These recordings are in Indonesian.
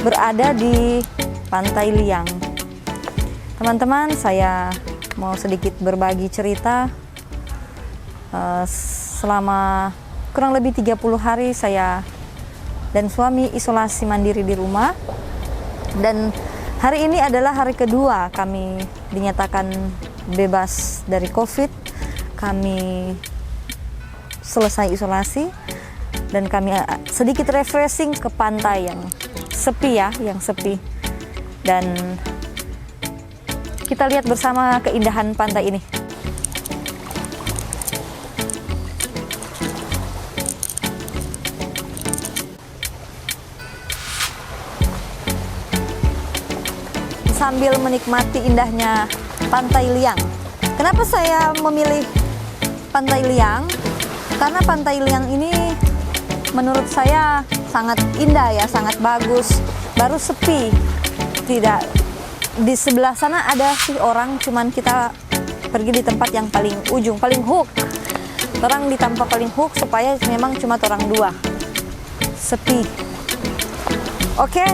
berada di Pantai Liang. Teman-teman, saya mau sedikit berbagi cerita. Selama kurang lebih 30 hari saya dan suami isolasi mandiri di rumah. Dan hari ini adalah hari kedua kami dinyatakan bebas dari COVID. Kami selesai isolasi dan kami sedikit refreshing ke pantai yang sepi dan kita lihat bersama keindahan pantai ini. Sambil menikmati indahnya Pantai Liang. Kenapa saya memilih Pantai Liang? Karena Pantai Liang ini menurut saya sangat indah ya, sangat bagus. Baru sepi. Tidak di sebelah sana ada sih orang, cuman kita pergi di tempat yang paling ujung, paling hook. Orang di tempat paling hook supaya memang cuma orang dua. Sepi. Oke.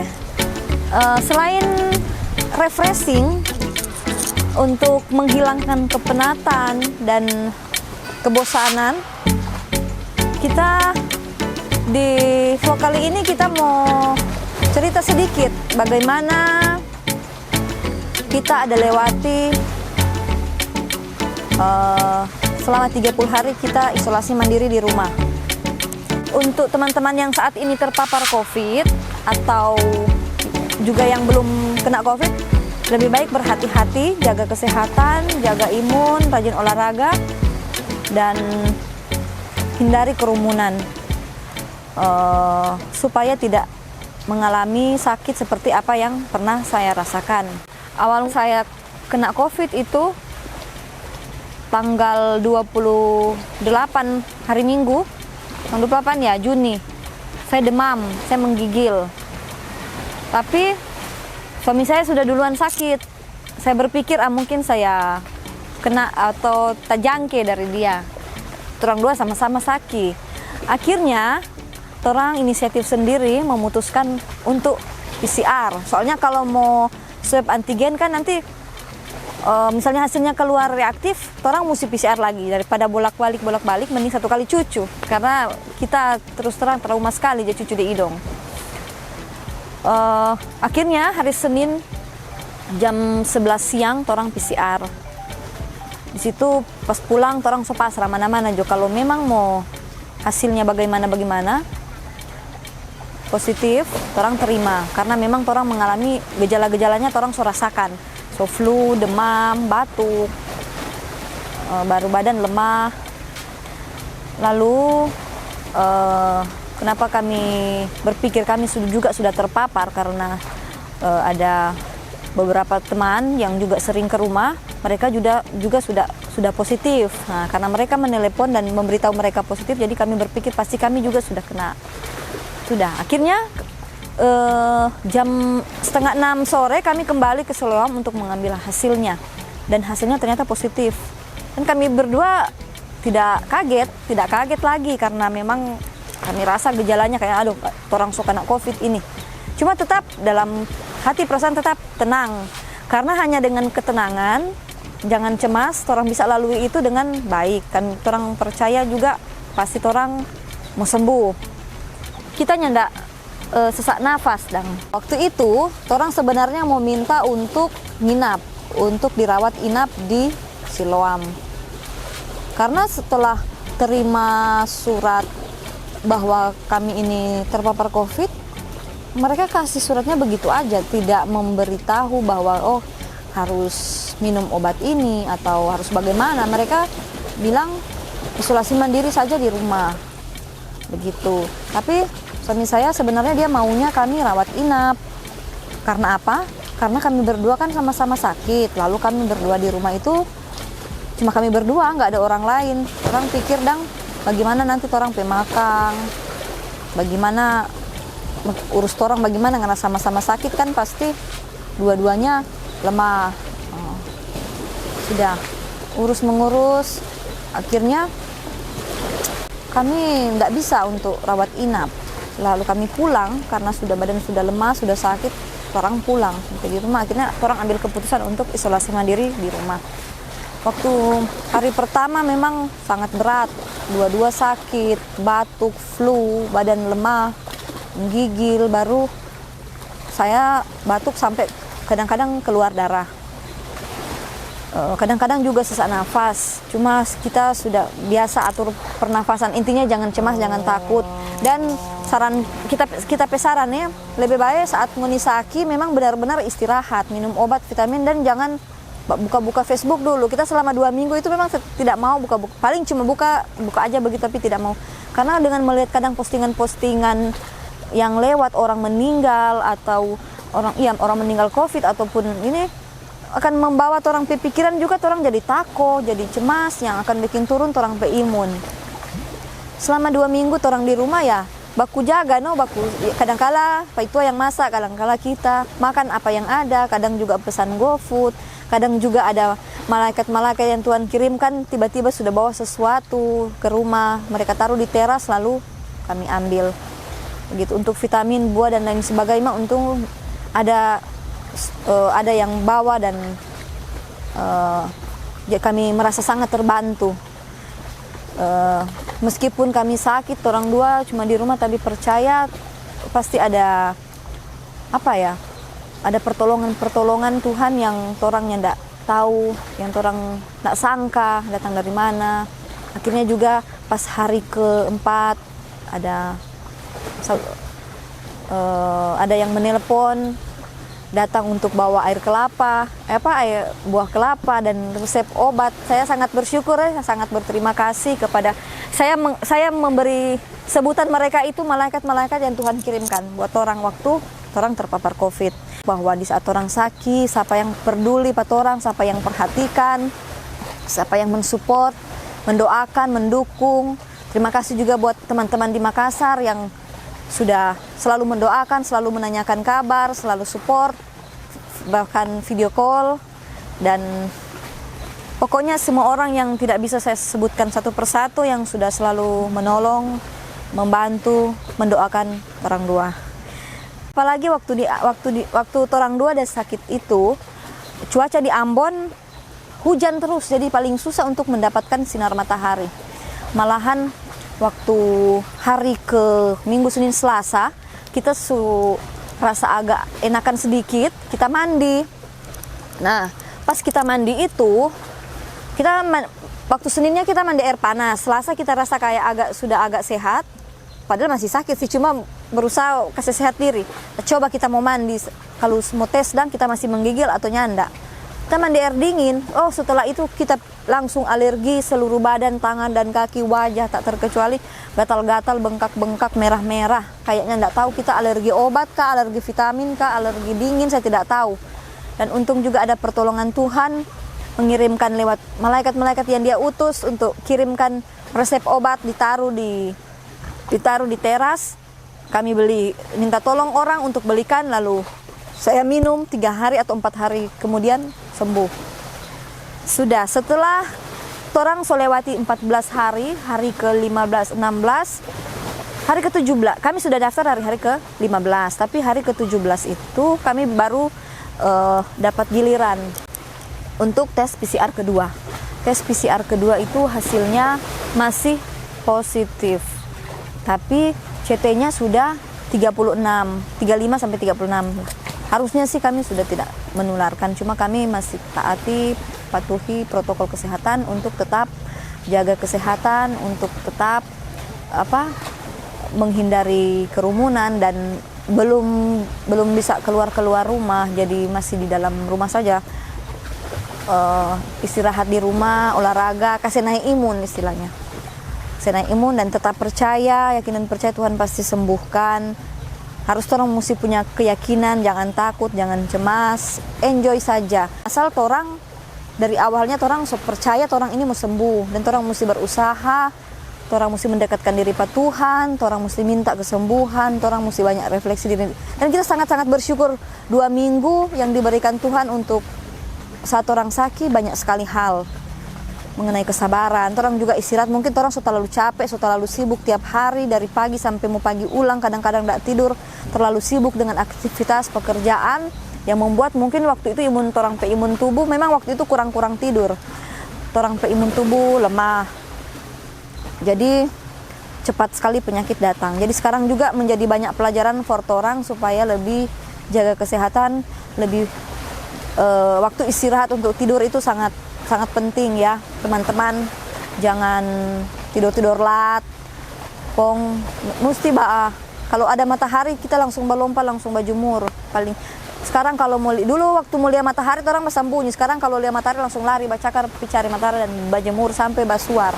Selain refreshing untuk menghilangkan kepenatan dan kebosanan, kita di vlog kali ini kita mau cerita sedikit bagaimana kita ada lewati selama 30 hari kita isolasi mandiri di rumah. Untuk teman-teman yang saat ini terpapar COVID atau juga yang belum kena COVID, lebih baik berhati-hati, jaga kesehatan, jaga imun, rajin olahraga, dan hindari kerumunan supaya tidak mengalami sakit seperti apa yang pernah saya rasakan. Awal saya kena COVID itu tanggal 28 hari Minggu, tanggal 28 ya Juni. Saya demam, saya menggigil. Tapi suami saya sudah duluan sakit. Saya berpikir mungkin saya kena atau terjangkit dari dia. Orang dua sama-sama sakit. Akhirnya orang inisiatif sendiri memutuskan untuk PCR. Soalnya kalau mau swab antigen kan nanti misalnya hasilnya keluar reaktif, orang mesti PCR lagi. Daripada bolak-balik mending satu kali cucu. Karena kita terus terang trauma sekali dia cucu di hidung. Akhirnya hari Senin jam 11 siang orang PCR. Di situ pas pulang orang so pasrah mana-mana jo, kalau memang mau hasilnya bagaimana positif orang terima, karena memang orang mengalami gejala-gejalanya orang so rasakan, so flu, demam, batuk, baru badan lemah. Lalu kenapa kami berpikir kami sudah terpapar, karena ada beberapa teman yang juga sering ke rumah, mereka juga sudah positif. Nah, karena mereka menelepon dan memberitahu mereka positif, jadi kami berpikir pasti kami juga sudah kena. Sudah, akhirnya jam 5:30 sore kami kembali ke Siloam untuk mengambil hasilnya, dan hasilnya ternyata positif. Dan kami berdua tidak kaget lagi, karena memang kami rasa gejalanya kayak aduh orang so kena COVID ini. Cuma tetap dalam hati perasaan tetap tenang, karena hanya dengan ketenangan, jangan cemas, orang bisa lalui itu dengan baik. Kan orang percaya juga pasti orang mau sembuh. Kita nyandak sesak nafas dan waktu itu orang sebenarnya mau minta untuk nginap, untuk dirawat inap di Siloam. Karena setelah terima surat bahwa kami ini terpapar COVID, mereka kasih suratnya begitu aja, tidak memberitahu bahwa harus minum obat ini atau harus bagaimana. Mereka bilang isolasi mandiri saja di rumah, begitu. Tapi suami saya sebenarnya dia maunya kami rawat inap. Karena apa? Karena kami berdua kan sama-sama sakit. Lalu kami berdua di rumah itu cuma kami berdua, nggak ada orang lain. Orang pikir bagaimana nanti orang pemakan, bagaimana urus orang, bagaimana karena sama-sama sakit kan pasti dua-duanya lemah. Sudah urus-mengurus, akhirnya kami tidak bisa untuk rawat inap. lalu kami pulang karena badan sudah lemah, sudah sakit, orang pulang sampai di rumah. Akhirnya orang ambil keputusan untuk isolasi mandiri di rumah. Waktu hari pertama memang sangat berat, dua-dua sakit, batuk, flu, badan lemah, menggigil, baru saya batuk sampai kadang-kadang keluar darah. Kadang-kadang juga sesak nafas, cuma kita sudah biasa atur pernafasan. Intinya jangan cemas, jangan takut. Dan saran kita pesaran ya, lebih baik saat menisaki memang benar-benar istirahat, minum obat, vitamin, dan jangan buka-buka Facebook dulu. Kita selama 2 minggu itu memang tidak mau buka-buka, paling cuma buka aja begitu, tapi tidak mau. Karena dengan melihat kadang postingan-postingan yang lewat orang meninggal atau orang meninggal COVID ataupun ini akan membawa orang pikiran juga, orang jadi takut, jadi cemas, yang akan bikin turun orang imun. Selama 2 minggu orang di rumah ya baku jaga, kadang-kala Pak Itua yang masak, kadang-kala kita makan apa yang ada, kadang juga pesan GoFood, kadang juga ada malaikat-malaikat yang Tuhan kirimkan tiba-tiba sudah bawa sesuatu ke rumah, mereka taruh di teras lalu kami ambil. Begitu untuk vitamin, buah dan lain sebagainya, untung ada yang bawa dan kami merasa sangat terbantu. Meskipun kami sakit, orang dua cuma di rumah, tapi percaya pasti ada ada pertolongan Tuhan yang orangnya tidak tahu, yang orang tidak sangka datang dari mana. Akhirnya juga pas hari keempat ada yang menelpon datang untuk bawa air kelapa, buah kelapa dan resep obat. Saya sangat bersyukur sangat berterima kasih kepada saya memberi sebutan mereka itu malaikat-malaikat yang Tuhan kirimkan buat orang waktu orang terpapar COVID. Bahwa di saat orang sakit, siapa yang peduli pada orang, siapa yang perhatikan, siapa yang mensupport, mendoakan, mendukung. Terima kasih juga buat teman-teman di Makassar yang sudah selalu mendoakan, selalu menanyakan kabar, selalu support, bahkan video call. Dan pokoknya semua orang yang tidak bisa saya sebutkan satu persatu yang sudah selalu menolong, membantu, mendoakan orang dua. Apalagi waktu orang dua ada sakit itu, cuaca di Ambon hujan terus, jadi paling susah untuk mendapatkan sinar matahari. Malahan waktu hari ke Minggu, Senin, Selasa, kita rasa agak enakan sedikit, kita mandi. Nah, pas kita mandi itu, waktu Seninnya kita mandi air panas, Selasa kita rasa kayak sudah agak sehat, padahal masih sakit sih, cuma berusaha kasih sehat diri. Coba kita mau mandi, kalau mau tes dan kita masih menggigil atau nyanda. Kita mandi air dingin, setelah itu kita langsung alergi seluruh badan, tangan dan kaki, wajah tak terkecuali gatal-gatal, bengkak-bengkak, merah-merah. Kayaknya enggak tahu kita alergi obat kah, alergi vitamin kah, alergi dingin, saya tidak tahu. Dan untung juga ada pertolongan Tuhan mengirimkan lewat malaikat-malaikat yang Dia utus untuk kirimkan resep obat, ditaruh di teras. Kami minta tolong orang untuk belikan, lalu saya minum 3 hari atau 4 hari kemudian sembuh. Sudah setelah orang solewati 14 hari, hari ke-15, 16, hari ke-17, kami sudah daftar hari ke-15, tapi hari ke-17 itu kami baru dapat giliran untuk tes PCR kedua. Tes PCR kedua itu hasilnya masih positif, tapi CT-nya sudah 35 sampai 36. Harusnya sih kami sudah tidak menularkan, cuma kami masih patuhi protokol kesehatan untuk tetap jaga kesehatan, untuk tetap menghindari kerumunan, dan belum bisa keluar rumah, jadi masih di dalam rumah saja. Istirahat di rumah, olahraga, kasih naik imun istilahnya. Kasih naik imun dan tetap percaya, yakin dan percaya Tuhan pasti sembuhkan. Harus orang mesti punya keyakinan, jangan takut, jangan cemas, enjoy saja. Asal orang dari awalnya orang percaya orang ini mau sembuh, dan orang mesti berusaha, orang mesti mendekatkan diri pada Tuhan, orang mesti minta kesembuhan, orang mesti banyak refleksi diri. Dan kita sangat-sangat bersyukur 2 minggu yang diberikan Tuhan untuk saat orang sakit banyak sekali hal. mengenai kesabaran. Orang juga istirahat, mungkin orang sudah terlalu capek, sudah terlalu sibuk tiap hari dari pagi sampai mau pagi ulang, kadang-kadang tidak tidur, terlalu sibuk dengan aktivitas pekerjaan yang membuat mungkin waktu itu imun tubuh memang waktu itu kurang tidur. Imun tubuh lemah. Jadi cepat sekali penyakit datang. Jadi sekarang juga menjadi banyak pelajaran for orang supaya lebih jaga kesehatan, lebih waktu istirahat untuk tidur itu sangat penting ya teman-teman. Jangan tidur lat, mesti kalau ada matahari kita langsung balompa, langsung bajumur. Paling sekarang kalau dulu waktu mau lihat matahari orang bersembunyi, sekarang kalau lihat matahari langsung lari bacakar cari matahari dan bajemur sampai basuar.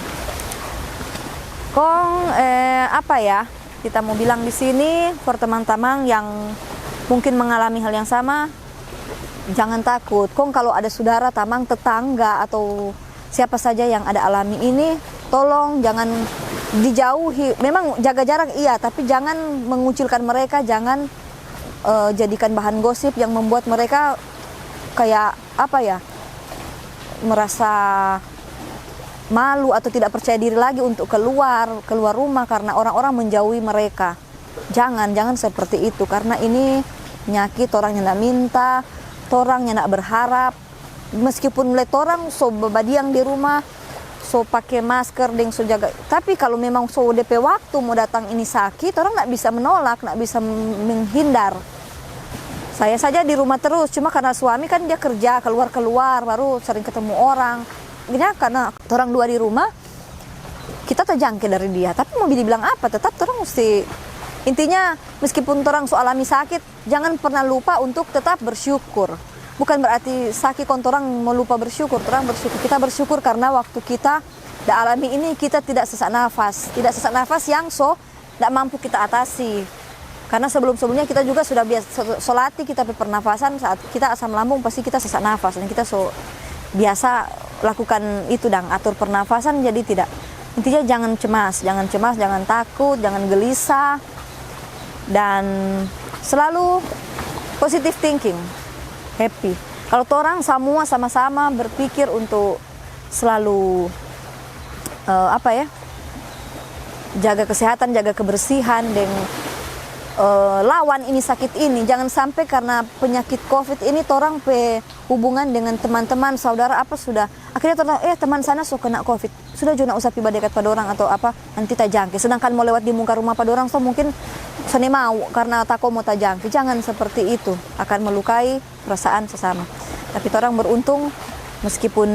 Apa ya kita mau bilang di sini for teman-teman yang mungkin mengalami hal yang sama, jangan takut. Kalau ada saudara, tamang, tetangga atau siapa saja yang ada alami ini, tolong jangan dijauhi. Memang jaga jarak iya, tapi jangan mengucilkan mereka, jangan jadikan bahan gosip yang membuat mereka kayak merasa malu atau tidak percaya diri lagi untuk keluar rumah karena orang-orang menjauhi mereka. Jangan seperti itu, karena ini penyakit orang yang tidak minta, orang yang tidak berharap. Meskipun melihat orang so badiang di rumah, so pakai masker, so jaga. Tapi kalau memang so DP waktu mau datang ini sakit, orang tidak bisa menolak, tidak bisa menghindar. Saya saja di rumah terus, cuma karena suami kan dia kerja keluar baru sering ketemu orang. Karena orang dua di rumah, kita terjangkit dari dia. Tapi mau dibilang apa, tetap orang mesti, intinya meskipun orang so alami sakit, jangan pernah lupa untuk tetap bersyukur. Bukan berarti sakit orang mau lupa bersyukur. Orang bersyukur, kita bersyukur karena waktu kita alami ini kita tidak sesak nafas yang tidak mampu kita atasi. Karena sebelumnya kita juga sudah biasa solati kita pernafasan, saat kita asam lambung pasti kita sesak nafas dan kita biasa lakukan itu atur pernafasan. Jadi tidak, intinya jangan cemas, jangan takut, jangan gelisah, dan selalu positive thinking, happy. Kalau orang semua sama-sama berpikir untuk selalu jaga kesehatan, jaga kebersihan, dan lawan ini sakit ini. Jangan sampai karena penyakit COVID ini orang hubungan dengan teman-teman, saudara sudah akhirnya teman sana kena COVID, sudah jangan usah piba dekat pada orang atau nanti tajangki. Sedangkan mau lewat di muka rumah pada orang mungkin sana mau karena takut mau tajangki. Jangan seperti itu, akan melukai perasaan sesama. Tapi orang beruntung meskipun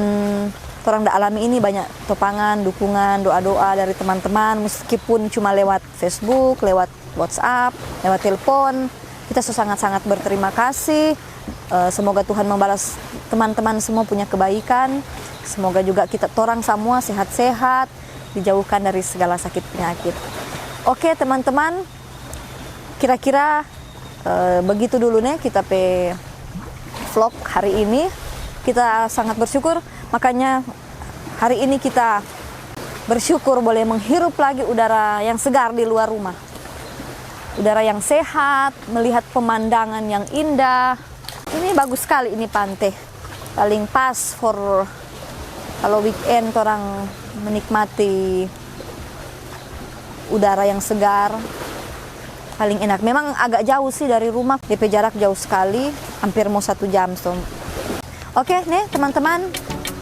orang tidak alami ini, banyak topangan, dukungan, doa-doa dari teman-teman, meskipun cuma lewat Facebook, lewat WhatsApp, lewat telepon. Kita sangat-sangat berterima kasih. Semoga Tuhan membalas teman-teman semua punya kebaikan. Semoga juga orang semua sehat-sehat, dijauhkan dari segala sakit penyakit. Oke teman-teman, kira-kira begitu dulu nih kita vlog hari ini. Kita sangat bersyukur, makanya hari ini kita bersyukur boleh menghirup lagi udara yang segar di luar rumah. Udara yang sehat, melihat pemandangan yang indah. Ini bagus sekali, ini pantai. Paling pas kalau weekend orang menikmati udara yang segar. Paling enak. Memang agak jauh sih dari rumah, DP jarak jauh sekali, hampir mau 1 jam. Oke nih teman-teman,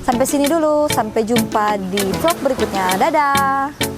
sampai sini dulu. Sampai jumpa di vlog berikutnya. Dadah!